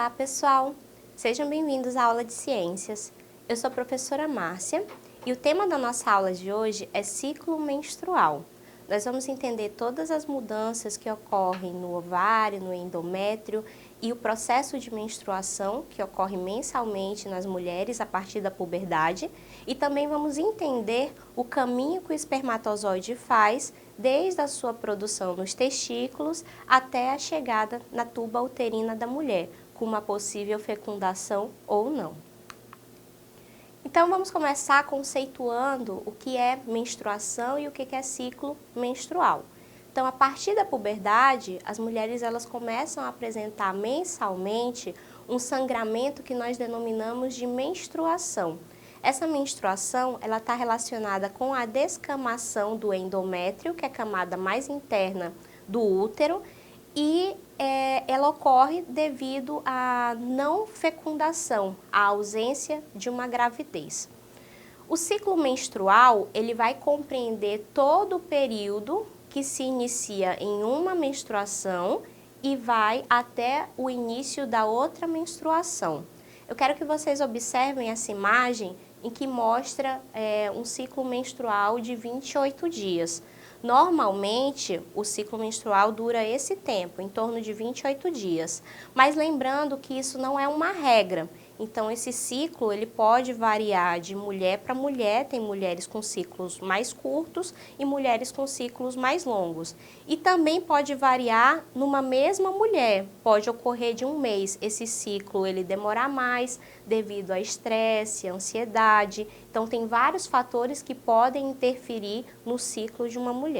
Olá, pessoal! Sejam bem-vindos à aula de ciências. Eu sou a professora Márcia e o tema da nossa aula de hoje é ciclo menstrual. Nós vamos entender todas as mudanças que ocorrem no ovário, no endométrio e o processo de menstruação que ocorre mensalmente nas mulheres a partir da puberdade, e também vamos entender o caminho que o espermatozoide faz desde a sua produção nos testículos até a chegada na tuba uterina da mulher, com uma possível fecundação ou não. Então vamos começar conceituando o que é menstruação e o que é ciclo menstrual. Então, a partir da puberdade, as mulheres elas começam a apresentar mensalmente um sangramento que nós denominamos de menstruação. Essa menstruação ela está relacionada com a descamação do endométrio, que é a camada mais interna do útero, e ela ocorre devido à não fecundação, à ausência de uma gravidez. O ciclo menstrual ele vai compreender todo o período que se inicia em uma menstruação e vai até o início da outra menstruação. Eu quero que vocês observem essa imagem em que mostra um ciclo menstrual de 28 dias. Normalmente, o ciclo menstrual dura esse tempo, em torno de 28 dias. Mas lembrando que isso não é uma regra. Então, esse ciclo ele pode variar de mulher para mulher. Tem mulheres com ciclos mais curtos e mulheres com ciclos mais longos. E também pode variar numa mesma mulher. Pode ocorrer de um mês. Esse ciclo ele demorar mais devido a estresse, ansiedade. Então, tem vários fatores que podem interferir no ciclo de uma mulher.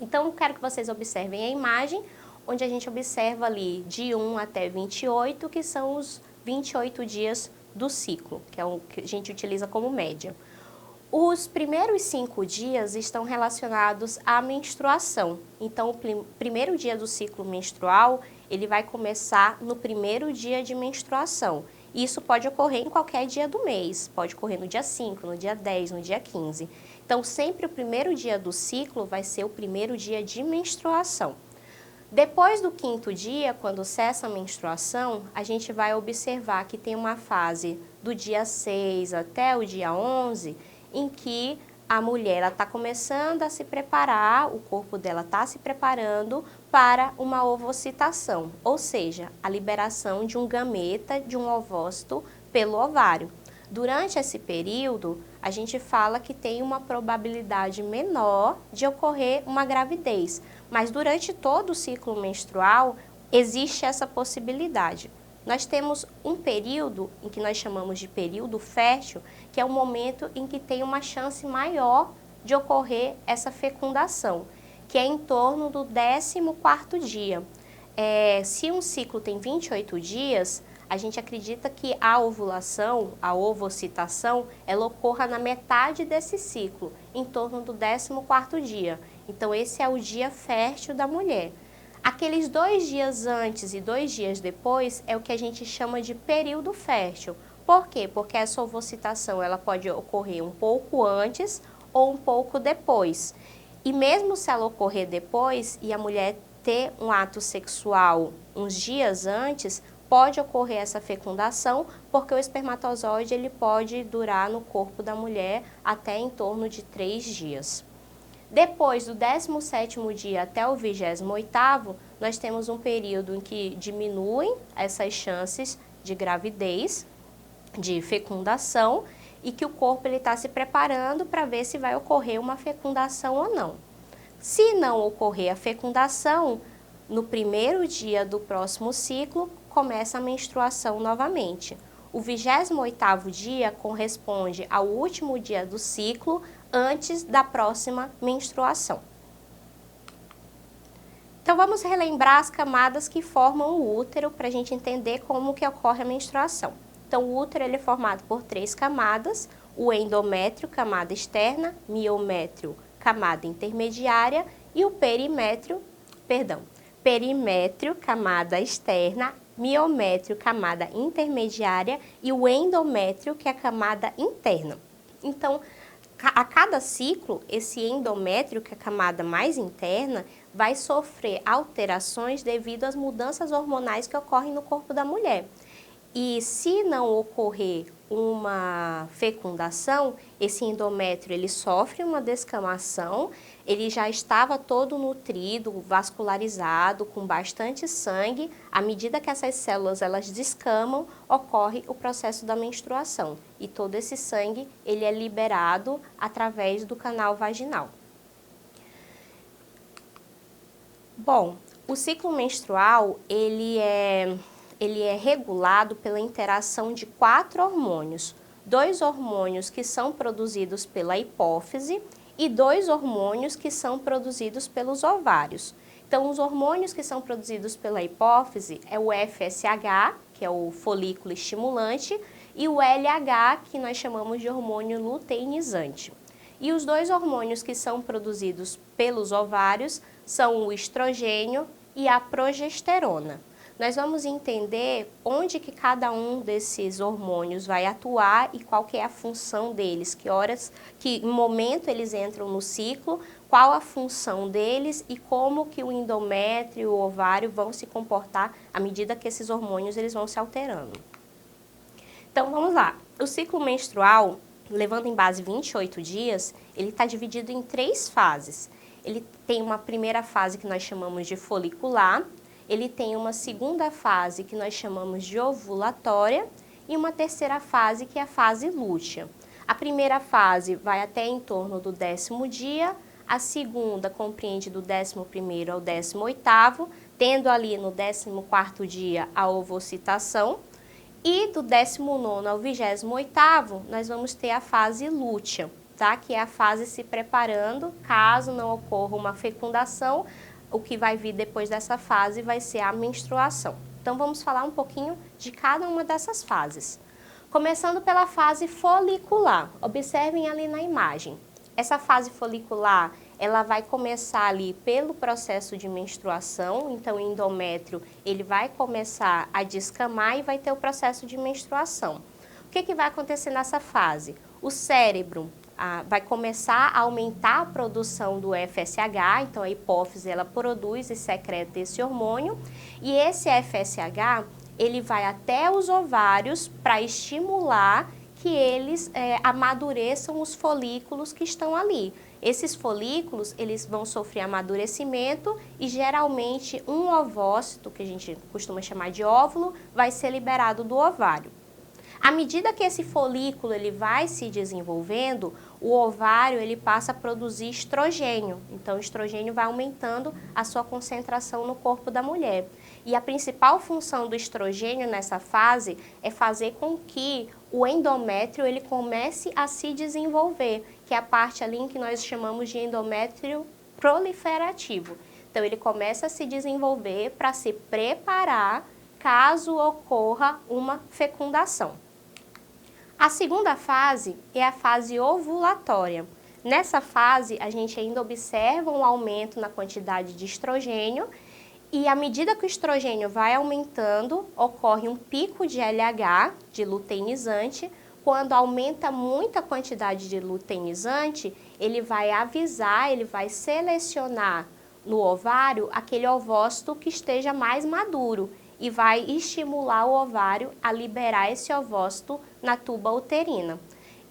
Então, eu quero que vocês observem a imagem, onde a gente observa ali de 1 até 28, que são os 28 dias do ciclo, que é o que a gente utiliza como média. Os primeiros 5 dias estão relacionados à menstruação. Então, o primeiro dia do ciclo menstrual, ele vai começar no primeiro dia de menstruação. Isso pode ocorrer em qualquer dia do mês, pode ocorrer no dia 5, no dia 10, no dia 15. Então, sempre o primeiro dia do ciclo vai ser o primeiro dia de menstruação. Depois do 5º dia, quando cessa a menstruação, a gente vai observar que tem uma fase do dia 6 até o dia 11, em que a mulher está começando a se preparar, o corpo dela está se preparando para uma ovocitação, ou seja, a liberação de um gameta, de um ovócito pelo ovário. Durante esse período, a gente fala que tem uma probabilidade menor de ocorrer uma gravidez, mas durante todo o ciclo menstrual existe essa possibilidade. Nós temos um período em que nós chamamos de período fértil, que é o momento em que tem uma chance maior de ocorrer essa fecundação, que é em torno do 14º dia. Se um ciclo tem 28 dias, a gente acredita que a ovulação, a ovocitação, ela ocorra na metade desse ciclo, em torno do 14º dia. Então, esse é o dia fértil da mulher. Aqueles 2 dias antes e 2 dias depois é o que a gente chama de período fértil. Por quê? Porque essa ovocitação ela pode ocorrer um pouco antes ou um pouco depois. E mesmo se ela ocorrer depois e a mulher ter um ato sexual uns dias antes, pode ocorrer essa fecundação, porque o espermatozoide ele pode durar no corpo da mulher até em torno de 3 dias. Depois do 17º dia até o 28º, nós temos um período em que diminuem essas chances de gravidez, de fecundação, e que o corpo está se preparando para ver se vai ocorrer uma fecundação ou não. Se não ocorrer a fecundação, no primeiro dia do próximo ciclo, começa a menstruação novamente. O 28º dia corresponde ao último dia do ciclo antes da próxima menstruação. Então, vamos relembrar as camadas que formam o útero para a gente entender como que ocorre a menstruação. Então, o útero ele é formado por 3 camadas, o endométrio, camada externa, miométrio, camada intermediária, e o perimétrio, camada externa, miométrio, camada intermediária, e o endométrio, que é a camada interna. Então, a cada ciclo, esse endométrio, que é a camada mais interna, vai sofrer alterações devido às mudanças hormonais que ocorrem no corpo da mulher. E se não ocorrer uma fecundação, esse endométrio ele sofre uma descamação, ele já estava todo nutrido, vascularizado, com bastante sangue. À medida que essas células elas descamam, ocorre o processo da menstruação. E todo esse sangue ele é liberado através do canal vaginal. Bom, o ciclo menstrual ele é regulado pela interação de 4 hormônios. 2 hormônios que são produzidos pela hipófise e 2 hormônios que são produzidos pelos ovários. Então, os hormônios que são produzidos pela hipófise é o FSH, que é o folículo estimulante, e o LH, que nós chamamos de hormônio luteinizante. E os 2 hormônios que são produzidos pelos ovários são o estrogênio e a progesterona. Nós vamos entender onde que cada um desses hormônios vai atuar e qual que é a função deles, que momento eles entram no ciclo, qual a função deles e como que o endométrio e o ovário vão se comportar à medida que esses hormônios eles vão se alterando. Então vamos lá, o ciclo menstrual, levando em base 28 dias, ele está dividido em 3 fases. Ele tem uma primeira fase que nós chamamos de folicular, ele tem uma segunda fase que nós chamamos de ovulatória e uma terceira fase que é a fase lútea. A primeira fase vai até em torno do 10º dia, a segunda compreende do 11º ao 18º, tendo ali no 14º dia a ovocitação, e do 19º ao 28º nós vamos ter a fase lútea, tá? Que é a fase se preparando, caso não ocorra uma fecundação, o que vai vir depois dessa fase vai ser a menstruação. Então vamos falar um pouquinho de cada uma dessas fases. Começando pela fase folicular, observem ali na imagem. Essa fase folicular, ela vai começar ali pelo processo de menstruação, então o endométrio ele vai começar a descamar e vai ter o processo de menstruação. O que vai acontecer nessa fase? O cérebro vai começar a aumentar a produção do FSH, então a hipófise ela produz e secreta esse hormônio, e esse FSH ele vai até os ovários para estimular que eles amadureçam os folículos que estão ali. Esses folículos eles vão sofrer amadurecimento e geralmente um ovócito, que a gente costuma chamar de óvulo, vai ser liberado do ovário. À medida que esse folículo ele vai se desenvolvendo, o ovário ele passa a produzir estrogênio. Então, o estrogênio vai aumentando a sua concentração no corpo da mulher. E a principal função do estrogênio nessa fase é fazer com que o endométrio ele comece a se desenvolver, que é a parte ali em que nós chamamos de endométrio proliferativo. Então, ele começa a se desenvolver para se preparar caso ocorra uma fecundação. A segunda fase é a fase ovulatória. Nessa fase, a gente ainda observa um aumento na quantidade de estrogênio e à medida que o estrogênio vai aumentando, ocorre um pico de LH, de luteinizante. Quando aumenta muito a quantidade de luteinizante, ele vai avisar, ele vai selecionar no ovário aquele ovócito que esteja mais maduro e vai estimular o ovário a liberar esse ovócito na tuba uterina.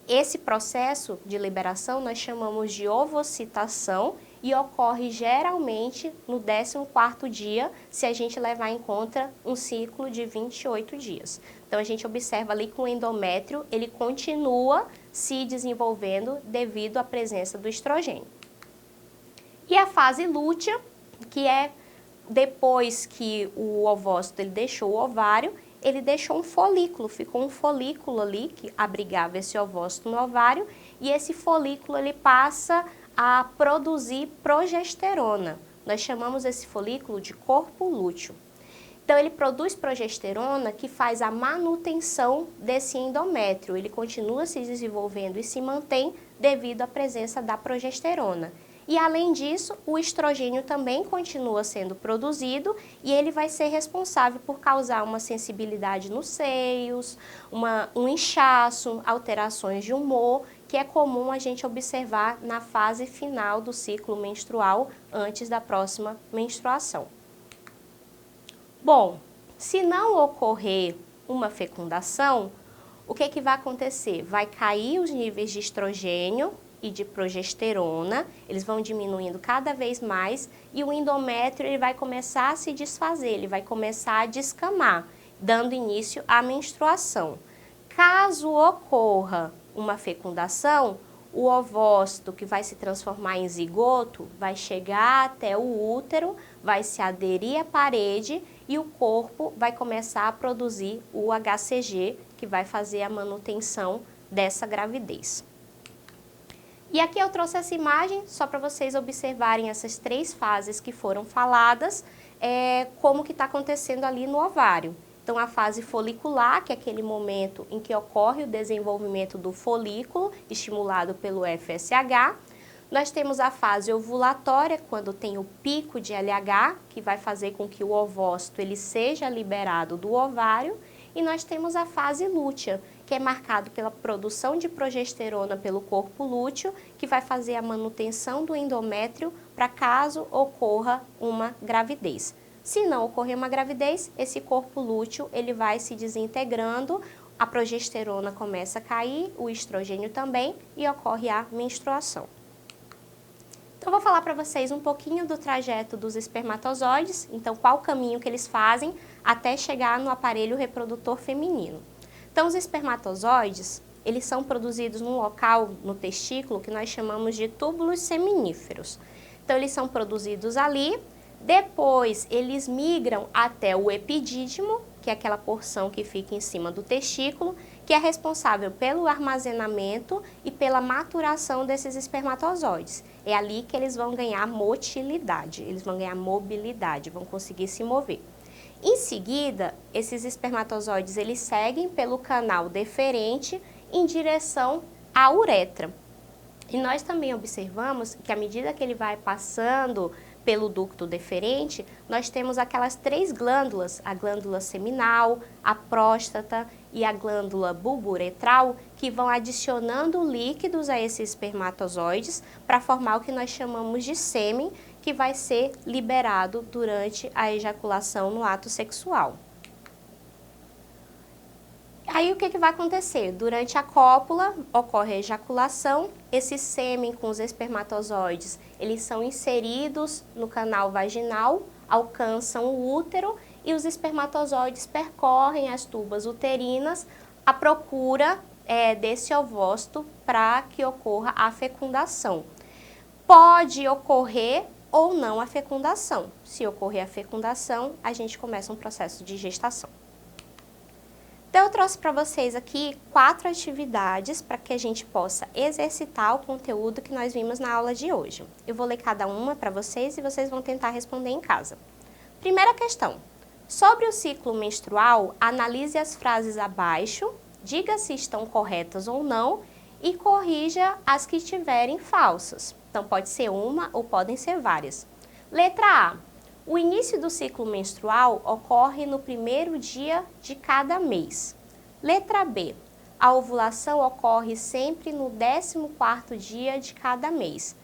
Esse processo de liberação nós chamamos de ovocitação e ocorre geralmente no 14º dia, se a gente levar em conta um ciclo de 28 dias. Então a gente observa ali que o endométrio ele continua se desenvolvendo devido à presença do estrogênio. E a fase lútea, que é depois que o ovócito ele deixou o ovário, ele deixou um folículo, ficou um folículo ali que abrigava esse ovócito no ovário e esse folículo ele passa a produzir progesterona. Nós chamamos esse folículo de corpo lúteo. Então ele produz progesterona que faz a manutenção desse endométrio, ele continua se desenvolvendo e se mantém devido à presença da progesterona. E além disso, o estrogênio também continua sendo produzido e ele vai ser responsável por causar uma sensibilidade nos seios, um inchaço, alterações de humor, que é comum a gente observar na fase final do ciclo menstrual, antes da próxima menstruação. Bom, se não ocorrer uma fecundação, o que vai acontecer? Vai cair os níveis de estrogênio e de progesterona, eles vão diminuindo cada vez mais e o endométrio ele vai começar a se desfazer, ele vai começar a descamar, dando início à menstruação. Caso ocorra uma fecundação, o ovócito, que vai se transformar em zigoto, vai chegar até o útero, vai se aderir à parede e o corpo vai começar a produzir o HCG, que vai fazer a manutenção dessa gravidez. E aqui eu trouxe essa imagem só para vocês observarem essas 3 fases que foram faladas, como que está acontecendo ali no ovário. Então, a fase folicular, que é aquele momento em que ocorre o desenvolvimento do folículo, estimulado pelo FSH. Nós temos a fase ovulatória, quando tem o pico de LH, que vai fazer com que o ovócito ele seja liberado do ovário. E nós temos a fase lútea, que é marcado pela produção de progesterona pelo corpo lúteo, que vai fazer a manutenção do endométrio para caso ocorra uma gravidez. Se não ocorrer uma gravidez, esse corpo lúteo ele vai se desintegrando, a progesterona começa a cair, o estrogênio também e ocorre a menstruação. Então, eu vou falar para vocês um pouquinho do trajeto dos espermatozoides, então qual o caminho que eles fazem até chegar no aparelho reprodutor feminino. Então, os espermatozoides, eles são produzidos num local no testículo que nós chamamos de túbulos seminíferos. Então, eles são produzidos ali. Depois, eles migram até o epidídimo, que é aquela porção que fica em cima do testículo, que é responsável pelo armazenamento e pela maturação desses espermatozoides. É ali que eles vão ganhar motilidade, eles vão ganhar mobilidade, vão conseguir se mover. Em seguida, esses espermatozoides eles seguem pelo canal deferente em direção à uretra. E nós também observamos que à medida que ele vai passando pelo ducto deferente, nós temos aquelas 3 glândulas, a glândula seminal, a próstata e a glândula bulburetral, que vão adicionando líquidos a esses espermatozoides para formar o que nós chamamos de sêmen, que vai ser liberado durante a ejaculação no ato sexual. Aí o que vai acontecer? Durante a cópula ocorre a ejaculação, esse sêmen com os espermatozoides, eles são inseridos no canal vaginal, alcançam o útero e os espermatozoides percorrem as tubas uterinas à procura desse ovócito para que ocorra a fecundação. Pode ocorrer ou não a fecundação. Se ocorrer a fecundação, a gente começa um processo de gestação. Então, eu trouxe para vocês aqui 4 atividades para que a gente possa exercitar o conteúdo que nós vimos na aula de hoje. Eu vou ler cada uma para vocês e vocês vão tentar responder em casa. Primeira questão. Sobre o ciclo menstrual, analise as frases abaixo, diga se estão corretas ou não e corrija as que estiverem falsas. Então, pode ser uma ou podem ser várias. Letra A. O início do ciclo menstrual ocorre no primeiro dia de cada mês. Letra B. A ovulação ocorre sempre no 14º dia de cada mês.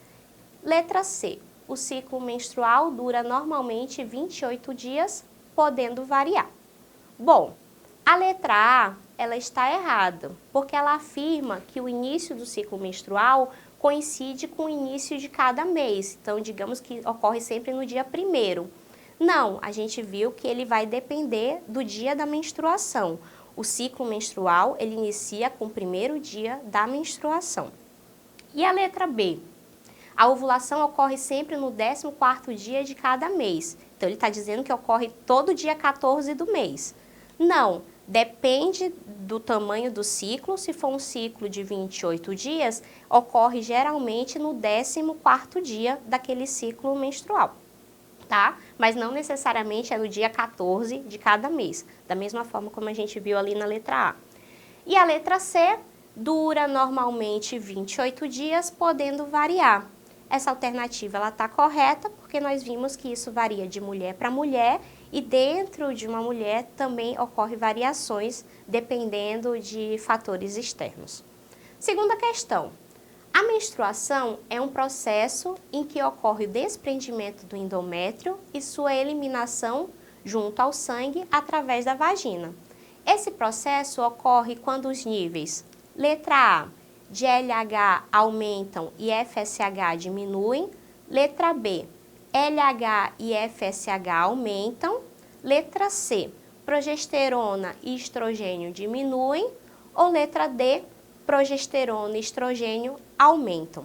Letra C. O ciclo menstrual dura normalmente 28 dias, podendo variar. Bom, a letra A, ela está errada, porque ela afirma que o início do ciclo menstrual coincide com o início de cada mês. Então, digamos que ocorre sempre no dia 1º. Não, a gente viu que ele vai depender do dia da menstruação. O ciclo menstrual, ele inicia com o primeiro dia da menstruação. E a letra B? A ovulação ocorre sempre no 14º dia de cada mês. Então, ele está dizendo que ocorre todo dia 14 do mês. Não, depende do tamanho do ciclo. Se for um ciclo de 28 dias, ocorre geralmente no 14º dia daquele ciclo menstrual, tá? Mas não necessariamente é no dia 14 de cada mês, da mesma forma como a gente viu ali na letra A. E a letra C dura normalmente 28 dias, podendo variar. Essa alternativa ela está correta, porque nós vimos que isso varia de mulher para mulher e dentro de uma mulher também ocorre variações dependendo de fatores externos. Segunda questão. A menstruação é um processo em que ocorre o desprendimento do endométrio e sua eliminação junto ao sangue através da vagina. Esse processo ocorre quando os níveis, letra A, de LH aumentam e FSH diminuem, letra B, LH e FSH aumentam, letra C, progesterona e estrogênio diminuem, ou letra D, progesterona e estrogênio aumentam.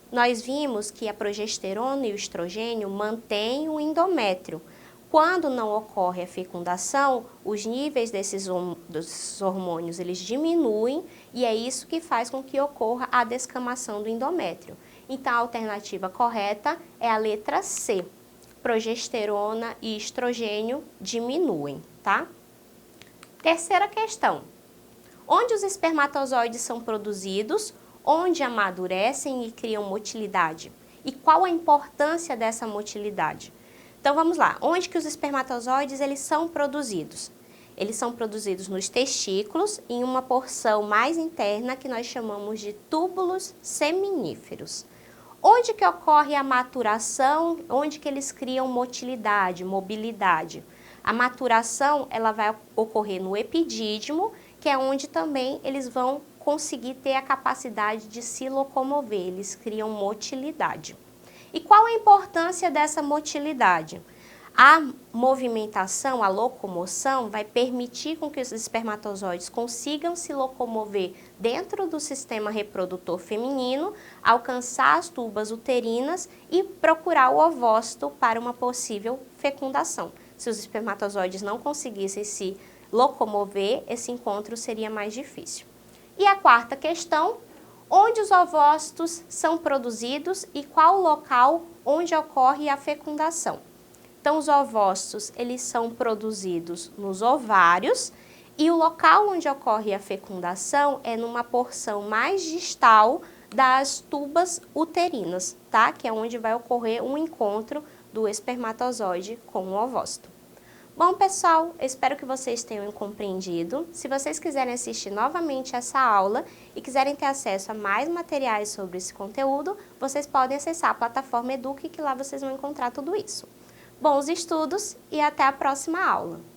Nós vimos que a progesterona e o estrogênio mantêm o endométrio. Quando não ocorre a fecundação, os níveis desses hormônios eles diminuem e é isso que faz com que ocorra a descamação do endométrio. Então, a alternativa correta é a letra C. Progesterona e estrogênio diminuem, tá? Terceira questão. Onde os espermatozoides são produzidos, onde amadurecem e criam motilidade? E qual a importância dessa motilidade? Então vamos lá, onde que os espermatozoides eles são produzidos? Eles são produzidos nos testículos, em uma porção mais interna que nós chamamos de túbulos seminíferos. Onde que ocorre a maturação, onde que eles criam motilidade, mobilidade? A maturação ela vai ocorrer no epidídimo, que é onde também eles vão conseguir ter a capacidade de se locomover, eles criam motilidade. E qual a importância dessa motilidade? A movimentação, a locomoção, vai permitir com que os espermatozoides consigam se locomover dentro do sistema reprodutor feminino, alcançar as tubas uterinas e procurar o ovócito para uma possível fecundação. Se os espermatozoides não conseguissem se locomover, esse encontro seria mais difícil. E a quarta questão, onde os ovócitos são produzidos e qual o local onde ocorre a fecundação? Então, os ovócitos, eles são produzidos nos ovários e o local onde ocorre a fecundação é numa porção mais distal das tubas uterinas, tá? Que é onde vai ocorrer um encontro do espermatozoide com o ovócito. Bom, pessoal, eu espero que vocês tenham compreendido. Se vocês quiserem assistir novamente essa aula e quiserem ter acesso a mais materiais sobre esse conteúdo, vocês podem acessar a plataforma Eduque, que lá vocês vão encontrar tudo isso. Bons estudos e até a próxima aula!